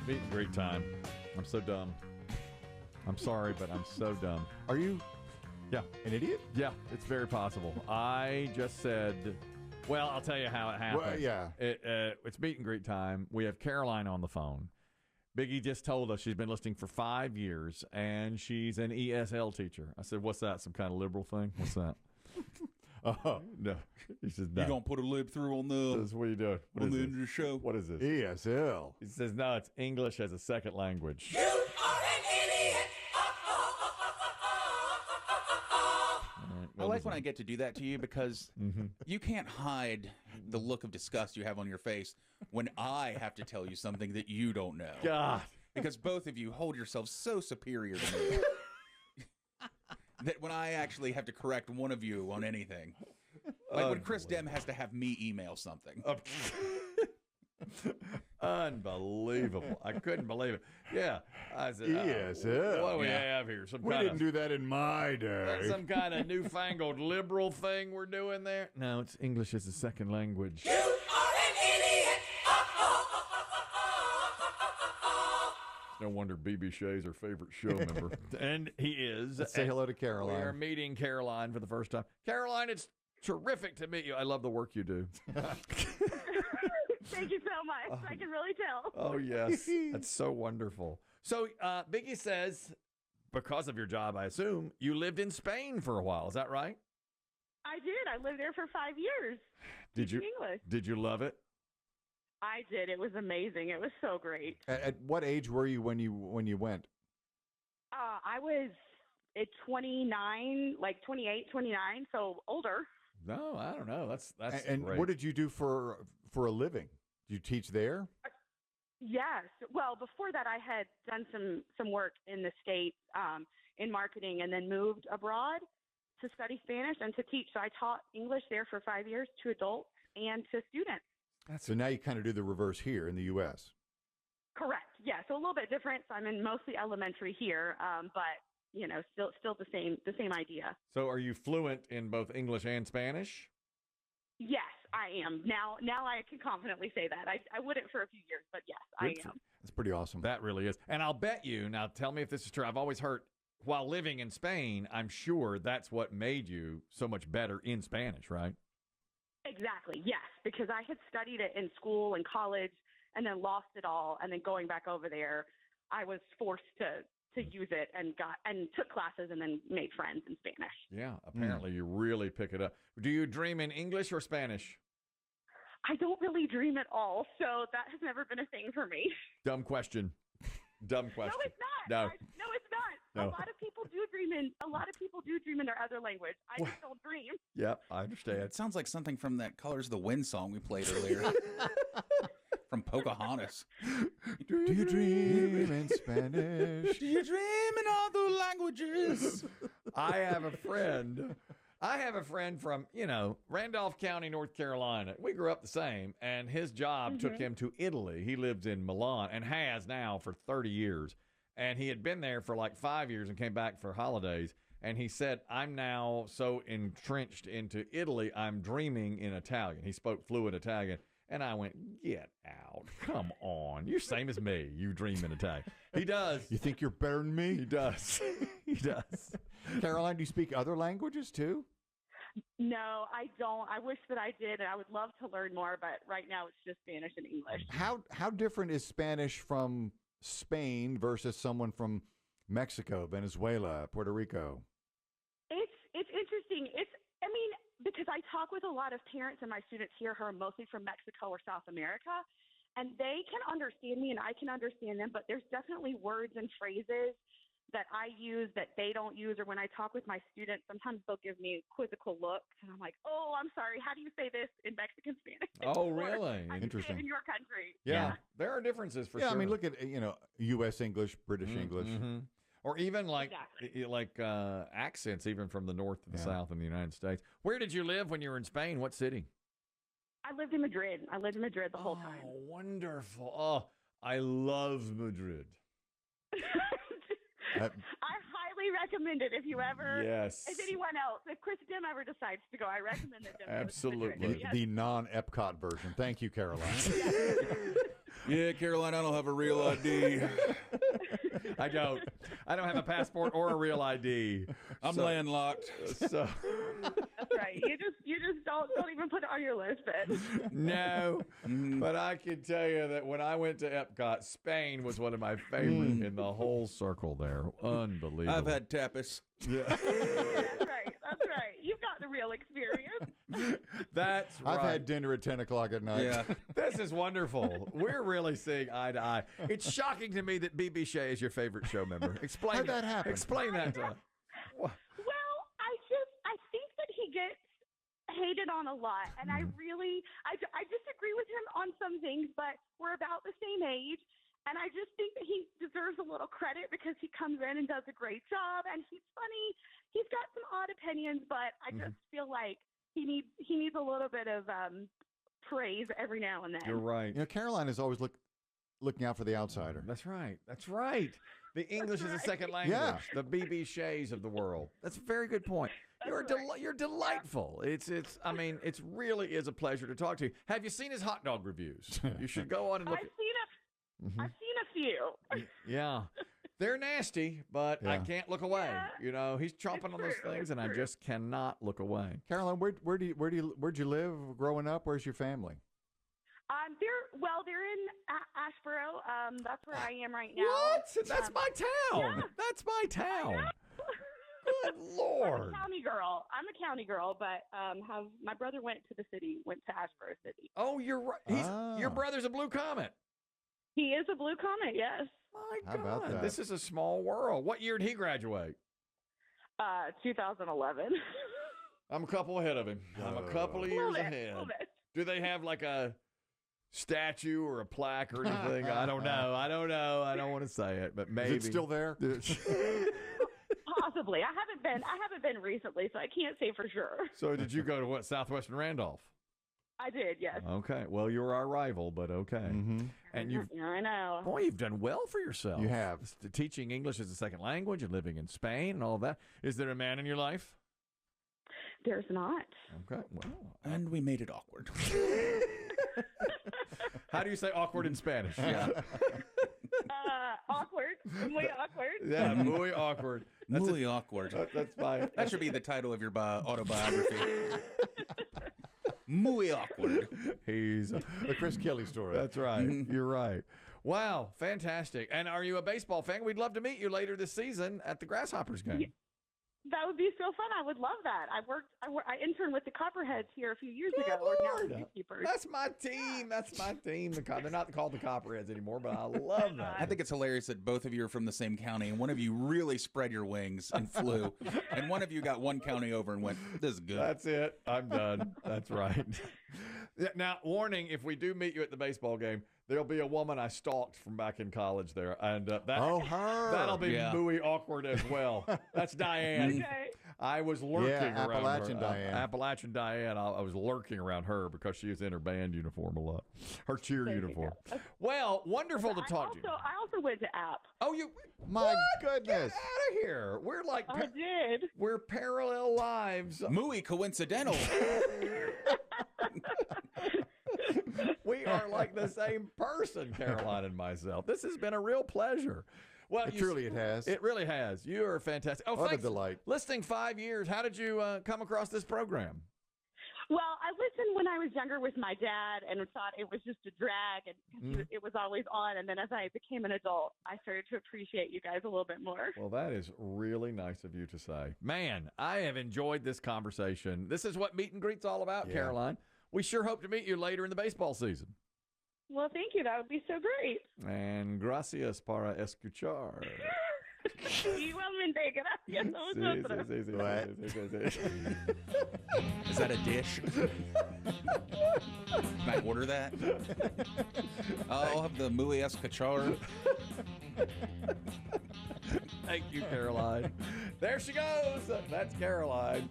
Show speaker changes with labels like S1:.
S1: Meet and greet time. I'm so dumb. I'm sorry, but I'm so dumb.
S2: Are you
S1: Yeah.
S2: an idiot?
S1: Yeah, it's very possible. I just said, well, I'll tell you how it happened.
S2: Well, yeah.
S1: It's meet and greet time. We have Caroline on the phone. Biggie just told us she's been listening for 5 years, and she's an ESL teacher. I said, what's that, some kind of liberal thing? What's that? No. He says, no.
S3: You don't put a lib through on the
S1: This is what are you doing? What
S3: on
S1: is
S3: the
S1: this?
S3: end of the show.
S1: What is this?
S2: ESL.
S1: He says, no, it's English as a second language.
S4: You are an idiot.
S3: I like when I get to do that to you because you can't hide the look of disgust you have on your face when I have to tell you something that you don't know.
S1: God.
S3: Because both of you hold yourselves so superior to me that when I actually have to correct one of you on anything, like when Chris Demm has to have me email something.
S1: Unbelievable. I couldn't believe it. Yeah. I said,
S2: ESL.
S1: what do we have here? Some
S2: We
S1: kind
S2: didn't do that in my day.
S1: some kind of newfangled liberal thing we're doing there? No, it's English as a second language.
S4: You are an idiot.
S1: No wonder BB Shea's her favorite show member. And he is.
S2: Let's say hello to Caroline.
S1: We are meeting Caroline for the first time. Caroline, it's terrific to meet you. I love the work you do.
S5: Thank you so much. I can really tell.
S1: Oh, yes. That's so wonderful. So Biggie says, because of your job, I assume, you lived in Spain for a while. Is that right?
S5: I did. I lived there for 5 years.
S1: Did you?
S5: Teaching English.
S1: Did you love it?
S5: I did. It was amazing. It was so great.
S2: At what age were you when you went?
S5: I was at 29, like 28, 29, so older.
S1: No, I don't know. That's
S2: And
S1: great.
S2: what did you do for a living? Did you teach there?
S5: Yes. Well, before that, I had done some work in the States in marketing and then moved abroad to study Spanish and to teach. So I taught English there for 5 years to adults and to students.
S2: So now you kind of do the reverse here in the U.S.
S5: Correct. Yeah. So a little bit different. So I'm in mostly elementary here, but you know, still the same idea.
S1: So are you fluent in both English and Spanish?
S5: Yes, I am. Now I can confidently say that. I wouldn't for a few years, but yes, I am.
S2: That's pretty awesome.
S1: That really is. And I'll bet you, now tell me if this is true, I've always heard, while living in Spain, I'm sure that's what made you so much better in Spanish, right?
S5: Exactly. Yes, because I had studied it in school and college and then lost it all. And then going back over there, I was forced to use it and took classes and then made friends in Spanish.
S1: Yeah, apparently you really pick it up. Do you dream in English or Spanish?
S5: I don't really dream at all, so that has never been a thing for me.
S1: Dumb question. Dumb question.
S5: No, it's not.
S1: No.
S5: No, it's not.
S1: No.
S5: A lot of people do dream in their other language. I just don't dream.
S1: Yep, I understand.
S3: It sounds like something from that Colors of the Wind song we played earlier. From Pocahontas.
S2: Do you dream in Spanish?
S3: Do you dream in other languages?
S1: I have a friend from, Randolph County, North Carolina. We grew up the same, and his job took him to Italy. He lives in Milan and has now for 30 years. And he had been there for like 5 years and came back for holidays. And he said, I'm now so entrenched into Italy, I'm dreaming in Italian. He spoke fluent Italian. And I went, get out. Come on. You're same as me. You dream in Italian. He does.
S2: You think you're better than me?
S1: He does. He does.
S2: Caroline, do you speak other languages too?
S5: No, I don't. I wish that I did, and I would love to learn more, but right now it's just Spanish and English.
S2: How different is Spanish from Spain versus someone from Mexico, Venezuela, Puerto Rico?
S5: It's interesting. Because I talk with a lot of parents and my students here who are mostly from Mexico or South America, and they can understand me and I can understand them, but there's definitely words and phrases that I use that they don't use, or when I talk with my students, sometimes they'll give me quizzical looks, and I'm like, oh, I'm sorry, how do you say this in Mexican Spanish?
S1: Oh, really?
S5: Or,
S2: Interesting.
S5: in your country.
S1: Yeah. There are differences for sure.
S2: Yeah, I mean, look at, U.S. English, British English.
S1: Mm-hmm. Or even like
S5: Exactly.
S1: accents, even from the north to the south in the United States. Where did you live when you were in Spain? What city?
S5: I lived in Madrid. The whole time.
S1: Oh, wonderful. Oh, I love Madrid.
S5: I highly recommend it if you ever,
S1: Yes.
S5: if anyone else, if Chris Demm ever decides to go, I recommend that Demm goes to
S1: Absolutely.
S5: Madrid. Yes.
S2: The non-Epcot version. Thank you, Caroline.
S3: Yeah, Caroline, I don't have a real ID.
S1: I don't have a passport or a real ID.
S3: I'm landlocked.
S1: So
S5: That's right. You just don't even put it on your list, Ben.
S1: no, but I can tell you that when I went to Epcot, Spain was one of my favorite in the whole circle there. Unbelievable.
S3: I've had tapas.
S1: Yeah.
S5: That's right. That's right. You've got the real experience.
S1: That's right.
S2: I've had dinner at 10 o'clock at night.
S3: Yeah.
S1: This is wonderful. We're really seeing eye to eye. It's shocking to me that BB Shea is your favorite show member. Explain
S2: How'd that happen?
S1: Explain that to us.
S5: Well, I think that he gets hated on a lot, and I disagree with him on some things, but we're about the same age, and I just think that he deserves a little credit because he comes in and does a great job, and he's funny. He's got some odd opinions, but I just feel like he needs a little bit of praise every now and then.
S1: You're right.
S2: You know, Caroline is always looking out for the outsider.
S1: That's right. That's right. The English is a second language.
S2: Yeah.
S1: The BB Shays of the world. That's a very good point. You're you're delightful. I mean, it really is a pleasure to talk to you. Have you seen his hot dog reviews? You should go on and look.
S5: I've seen a few.
S1: Yeah. They're nasty, but I
S2: Yeah.
S1: can't look away.
S5: Yeah.
S1: You know, he's chomping on those
S5: true.
S1: things,
S5: It's
S1: and I
S5: true.
S1: just cannot look away.
S2: Caroline, where'd you live growing up? Where's your family?
S5: They're in Ashboro. That's where I am right now.
S1: What? That's my town.
S5: yeah.
S1: That's my town. Good
S5: I'm
S1: Lord.
S5: a county girl. But my brother went to Ashboro City.
S1: Oh, you're right. Your brother's a Blue Comet.
S5: He is a Blue Comet, yes.
S1: My
S2: How about
S1: God,
S2: that?
S1: this is a small world. What year did he graduate?
S5: 2011.
S1: I'm a couple ahead of him. I'm a couple of years ahead. Do they have like a statue or a plaque or anything? I don't know. I don't want to say it, but maybe.
S2: Is it still there?
S5: Possibly. I haven't been recently, so I can't say for sure.
S1: So did you go to what, Southwestern Randolph?
S5: I did, yes.
S1: Okay. Well, you're our rival, but okay.
S2: Mm-hmm.
S1: And you've,
S5: Yeah, I know.
S1: boy, you've done well for yourself.
S2: You have.
S1: Teaching English as a second language and living in Spain and all that. Is there a man in your life?
S5: There's not.
S1: Okay. Well,
S3: And we made it awkward.
S1: how do you say awkward in Spanish?
S3: Yeah.
S5: Awkward. Muy awkward.
S1: Yeah, muy awkward.
S3: Muy awkward.
S1: That's my.
S3: That should be the title of your autobiography. Muy awkward.
S1: He's.
S2: The Chris Kelly story.
S1: That's right. You're right. Wow, fantastic. And are you a baseball fan? We'd love to meet you later this season at the Grasshoppers game.
S5: Yeah. That would be so fun. I would love that. I interned with the Copperheads here a few years ago. Or now
S1: Lord.
S5: the Beekeepers.
S1: That's my team. That's my team. They're not called the Copperheads anymore, but I love that.
S3: I think it's hilarious that both of you are from the same county, and one of you really spread your wings and flew, and one of you got one county over and went, "This is good."
S1: That's it. I'm done. That's right. Now, warning, if we do meet you at the baseball game, there'll be a woman I stalked from back in college there. And
S2: her.
S1: that'll be
S3: Yeah.
S1: muy awkward as well. That's Diane.
S5: Okay.
S1: I was lurking
S2: Yeah,
S1: around
S2: Appalachian
S1: her.
S2: Diane.
S1: Appalachian Diane. I was lurking around her because she was in her band uniform a lot. Her cheer
S5: There you
S1: uniform.
S5: go.
S1: Well, wonderful to talk to you.
S5: I also went to App.
S1: Oh, you.
S2: My
S1: What?
S2: goodness.
S1: Get out of here. We're like.
S5: I did.
S1: We're parallel lives.
S3: Muy coincidental.
S1: We are like the same person, Caroline and myself. This has been a real pleasure. Well,
S2: Truly it has.
S1: It really has. You are fantastic. Oh,
S2: What a
S1: thanks.
S2: delight.
S1: Listening 5 years. How did you come across this program?
S5: Well, I listened when I was younger with my dad and thought it was just a drag, and it was always on. And then as I became an adult, I started to appreciate you guys a little bit more.
S1: Well, that is really nice of you to say. Man, I have enjoyed this conversation. This is what meet and greet's all about,
S2: Yeah.
S1: Caroline. We sure hope to meet you later in the baseball season.
S5: Well, thank you. That would be so great.
S1: And gracias para escuchar.
S5: Igualmente, gracias. Nosotros.
S1: Sí.
S3: Is that a dish? Can I order that? I'll have the muy escachar.
S1: Thank you, Caroline. There she goes. That's Caroline.